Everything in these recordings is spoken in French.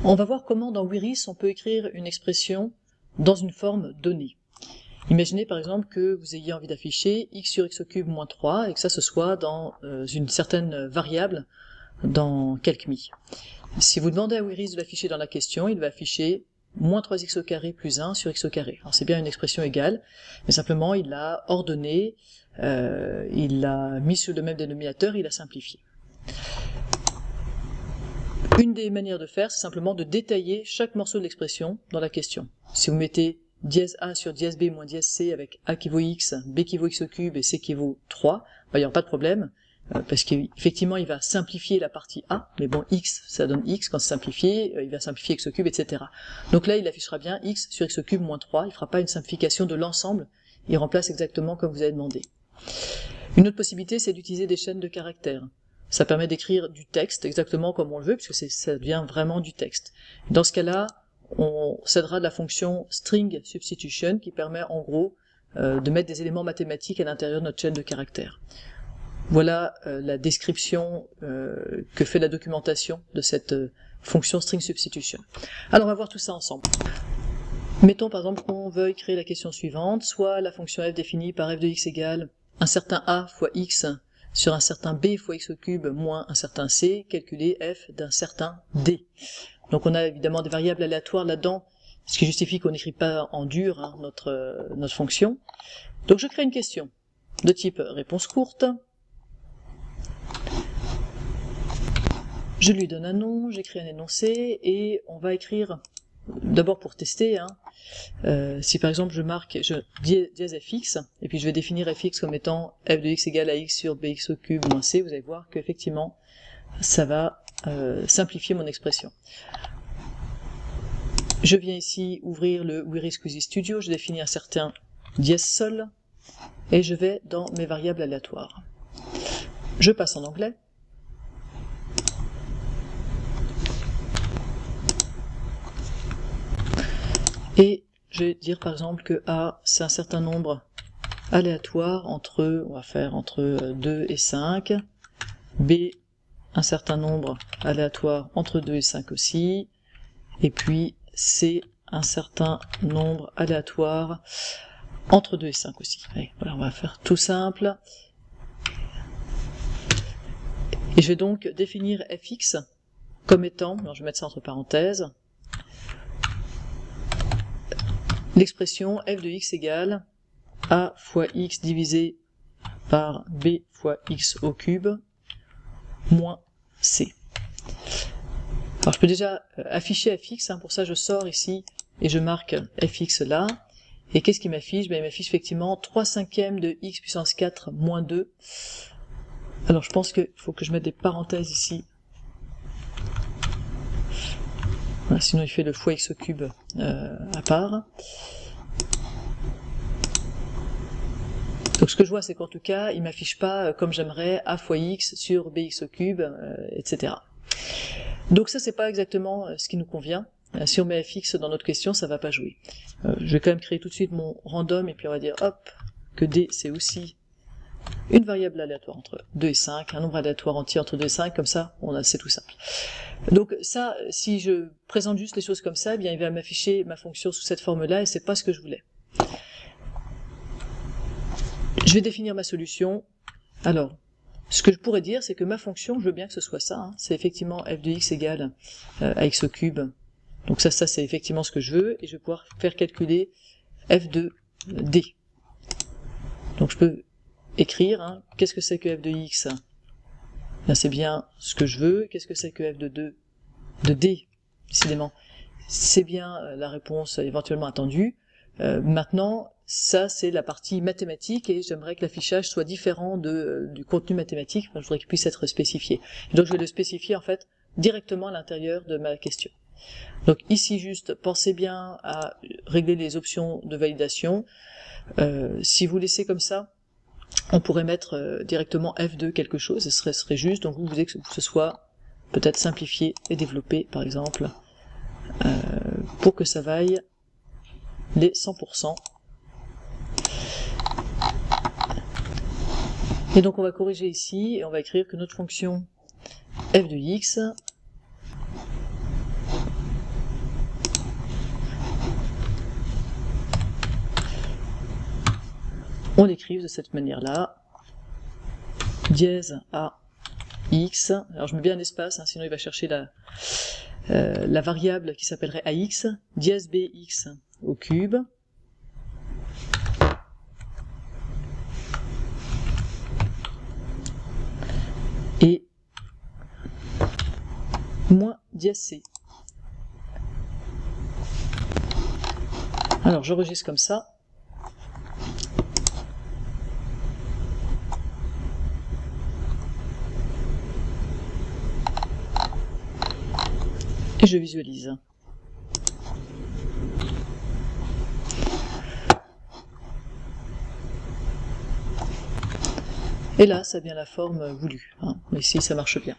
On va voir comment dans Wiris on peut écrire une expression dans une forme donnée. Imaginez par exemple que vous ayez envie d'afficher x sur x au cube moins 3 et que ça se soit dans une certaine variable dans CalcMe. Si vous demandez à Wiris de l'afficher dans la question, il va afficher moins 3x au carré plus 1 sur x au carré. Alors c'est bien une expression égale, mais simplement il l'a ordonnée, il l'a mis sur le même dénominateur, il l'a simplifié. Une des manières de faire, c'est simplement de détailler chaque morceau de l'expression dans la question. Si vous mettez dièse A sur dièse B moins dièse C avec A qui vaut X, B qui vaut X au cube et C qui vaut 3, il n'y aura pas de problème, parce qu'effectivement il va simplifier la partie A, mais bon X ça donne X, quand c'est simplifié, il va simplifier X au cube, etc. Donc là il affichera bien X sur X au cube moins 3, il ne fera pas une simplification de l'ensemble, il remplace exactement comme vous avez demandé. Une autre possibilité c'est d'utiliser des chaînes de caractères. Ça permet d'écrire du texte exactement comme on le veut, puisque ça devient vraiment du texte. Dans ce cas-là, on s'aidera de la fonction string substitution qui permet en gros de mettre des éléments mathématiques à l'intérieur de notre chaîne de caractères. Voilà la description que fait la documentation de cette fonction string substitution. Alors on va voir tout ça ensemble. Mettons par exemple qu'on veuille créer la question suivante, soit la fonction f définie par f de x égale un certain a fois x sur un certain b fois x au cube moins un certain c, calculer f d'un certain d. Donc on a évidemment des variables aléatoires là-dedans, ce qui justifie qu'on n'écrit pas en dur notre fonction. Donc je crée une question de type réponse courte. Je lui donne un nom, j'écris un énoncé, et on va écrire, d'abord pour tester, si par exemple je marque dièse fx, et puis je vais définir fx comme étant f de x égale à x sur bx au cube moins c, vous allez voir qu'effectivement ça va simplifier mon expression. Je viens ici ouvrir le Wiris Quizy Studio, je définis un certain dièse sol, et je vais dans mes variables aléatoires. Je passe en anglais. Et je vais dire par exemple que A, c'est un certain nombre aléatoire entre, on va faire entre 2 et 5, B, un certain nombre aléatoire entre 2 et 5 aussi, et puis C, un certain nombre aléatoire entre 2 et 5 aussi. Allez, voilà, on va faire tout simple. Et je vais donc définir fx comme étant, alors je vais mettre ça entre parenthèses, l'expression f de x égale a fois x divisé par b fois x au cube moins c. Alors je peux déjà afficher fx, pour ça je sors ici et je marque fx là. Et qu'est-ce qu'il m'affiche? Il m'affiche effectivement 3/5 de x puissance 4 moins 2. Alors je pense qu'il faut que je mette des parenthèses ici. Voilà, sinon il fait le fois x au cube à part. Donc ce que je vois, c'est qu'en tout cas, il m'affiche pas comme j'aimerais a fois x sur bx au cube, etc. Donc ça, c'est pas exactement ce qui nous convient. Si on met fx dans notre question, ça va pas jouer. Je vais quand même créer tout de suite mon random, et puis on va dire, hop, que d, c'est aussi une variable aléatoire entre 2 et 5, un nombre aléatoire entier entre 2 et 5, comme ça, c'est tout simple. Donc ça, si je présente juste les choses comme ça, eh bien il va m'afficher ma fonction sous cette forme-là, et c'est pas ce que je voulais. Je vais définir ma solution. Alors, ce que je pourrais dire, c'est que ma fonction, je veux bien que ce soit ça, c'est effectivement f de x égale à x au cube. Donc ça c'est effectivement ce que je veux, et je vais pouvoir faire calculer f de d. Donc je peux écrire, qu'est-ce que c'est que f de x? C'est bien ce que je veux. Qu'est-ce que c'est que f de d, décidément? C'est bien la réponse éventuellement attendue. Maintenant, ça c'est la partie mathématique, et j'aimerais que l'affichage soit différent du contenu mathématique. Enfin, je voudrais qu'il puisse être spécifié. Et donc je vais le spécifier en fait directement à l'intérieur de ma question. Donc ici juste, pensez bien à régler les options de validation. Si vous laissez comme ça, on pourrait mettre directement f de quelque chose, ce serait juste. Donc vous voulez que ce soit peut-être simplifié et développé, par exemple, pour que ça vaille les 100%. Et donc on va corriger ici, et on va écrire que notre fonction f de x on l'écrive de cette manière-là, dièse AX, alors je mets bien un espace, hein, sinon il va chercher la variable qui s'appellerait AX, dièse BX au cube, et moins dièse C. Alors j'enregistre comme ça. Et je visualise. Et là, ça a bien la forme voulue. Hein. Ici, ça marche bien.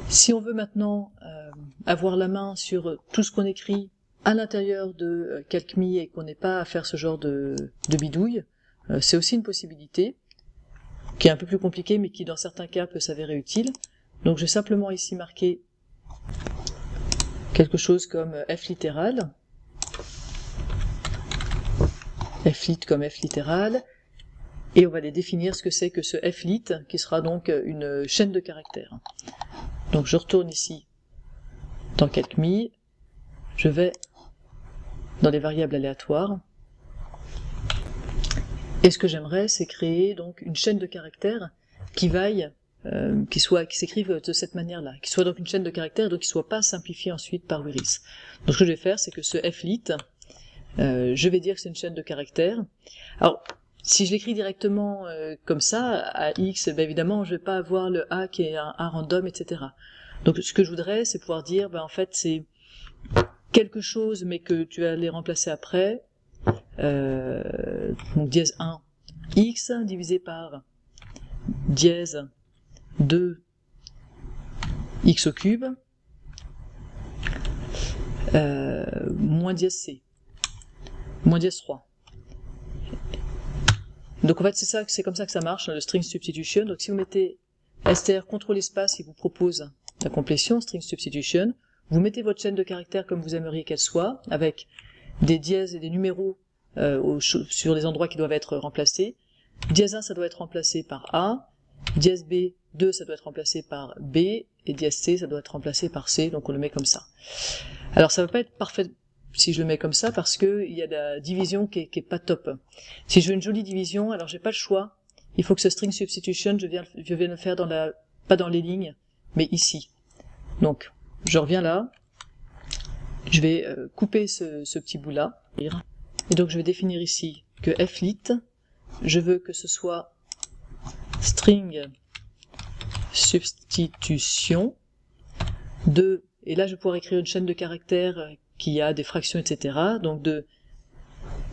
Si on veut maintenant avoir la main sur tout ce qu'on écrit à l'intérieur de CalcMe et qu'on n'ait pas à faire ce genre de bidouille, c'est aussi une possibilité, qui est un peu plus compliquée, mais qui dans certains cas peut s'avérer utile. Donc je vais simplement ici marquer quelque chose comme F littéral, Flit comme F littéral, et on va les définir ce que c'est que ce Flit, qui sera donc une chaîne de caractères. Donc je retourne ici dans CalcMe, je vais dans les variables aléatoires, et ce que j'aimerais, c'est créer donc une chaîne de caractères qui vaille, qui s'écrive de cette manière-là, qui soit donc une chaîne de caractères, donc qui soit pas simplifiée ensuite par Wiris. Donc ce que je vais faire, c'est que ce Flit, je vais dire que c'est une chaîne de caractères. Alors, si je l'écris directement comme ça, à X, ben évidemment, je vais pas avoir le A qui est un A random, etc. Donc ce que je voudrais, c'est pouvoir dire, ben en fait, c'est quelque chose, mais que tu vas les remplacer après. Donc dièse 1, X, divisé par dièse 2, X au cube, moins dièse C, moins dièse 3. Donc en fait c'est comme ça que ça marche, le string substitution. Donc si vous mettez str CTRL espace, il vous propose la complétion, string substitution, vous mettez votre chaîne de caractères comme vous aimeriez qu'elle soit, avec des dièses et des numéros sur les endroits qui doivent être remplacés. Dièse 1 ça doit être remplacé par A, dièse B2 ça doit être remplacé par B, et dièse C ça doit être remplacé par C, donc on le met comme ça. Alors ça va pas être parfait si je le mets comme ça, parce que il y a la division qui est pas top. Si je veux une jolie division, alors j'ai pas le choix. Il faut que ce string substitution, je viens le faire pas dans les lignes, mais ici. Donc, je reviens là. Je vais couper ce petit bout-là. Et donc je vais définir ici que Flit, je veux que ce soit string substitution de, et là je vais pouvoir écrire une chaîne de caractères qui a des fractions, etc. Donc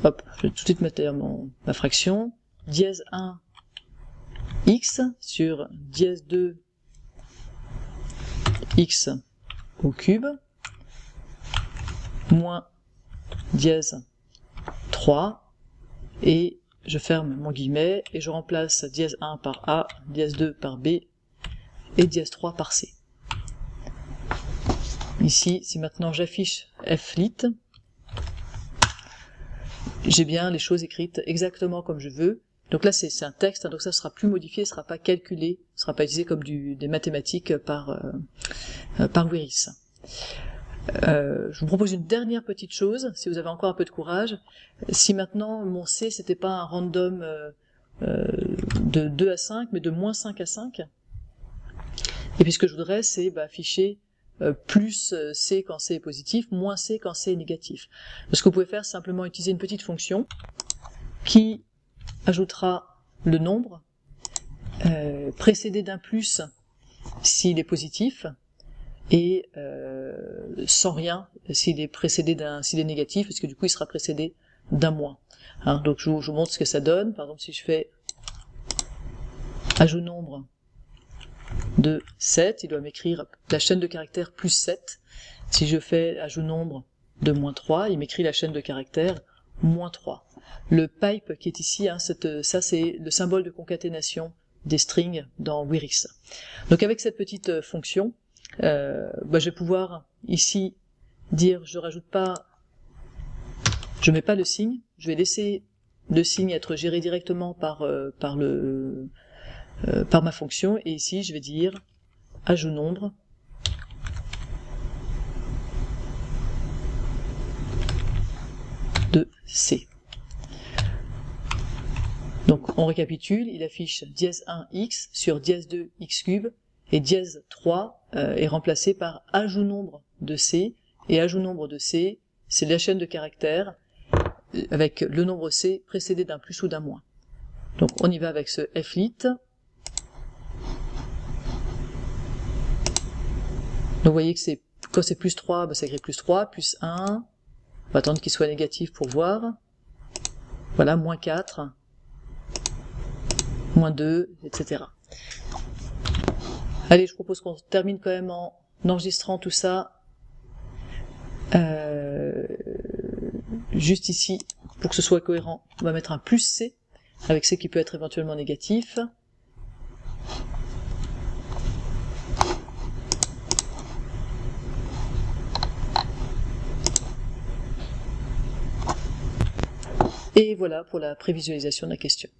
hop, je vais tout de suite mettre ma fraction, dièse 1 x sur dièse 2 x au cube, moins dièse 3, et je ferme mon guillemet, et je remplace dièse 1 par A, dièse 2 par B, et dièse 3 par C. Ici, si maintenant j'affiche Flit, j'ai bien les choses écrites exactement comme je veux. Donc là c'est un texte, hein, donc ça sera plus modifié, ce sera pas calculé, ce sera pas utilisé comme des mathématiques par Wiris. Je vous propose une dernière petite chose, si vous avez encore un peu de courage. Si maintenant mon C c'était pas un random de 2 à 5, mais de moins 5 à 5, et puis ce que je voudrais c'est afficher plus C quand C est positif, moins C quand C est négatif. Ce que vous pouvez faire, c'est simplement utiliser une petite fonction qui ajoutera le nombre, précédé d'un plus s'il est positif, et sans rien s'il est s'il est négatif, parce que du coup il sera précédé d'un moins. Hein, donc je vous montre ce que ça donne. Par exemple, si je fais ajout nombre de 7, il doit m'écrire la chaîne de caractères plus 7. Si je fais ajout nombre de moins 3, il m'écrit la chaîne de caractères moins 3. Le pipe qui est ici, hein, ça c'est le symbole de concaténation des strings dans Wiris. Donc avec cette petite fonction, je vais pouvoir ici dire je Je mets pas le signe, je vais laisser le signe être géré directement par ma fonction, et ici je vais dire ajout nombre de C. Donc on récapitule, il affiche dièse 1 x sur dièse 2 x cube, et dièse 3 est remplacé par ajout nombre de C, et ajout nombre de C, c'est la chaîne de caractères avec le nombre C précédé d'un plus ou d'un moins. Donc on y va avec ce flit. Donc vous voyez que quand c'est plus 3, bah, ça écrit plus 3, plus 1, on va attendre qu'il soit négatif pour voir. Voilà, moins 4, moins 2, etc. Allez, je propose qu'on termine quand même en enregistrant tout ça juste ici, pour que ce soit cohérent. On va mettre un plus C, avec C qui peut être éventuellement négatif. Et voilà pour la prévisualisation de la question.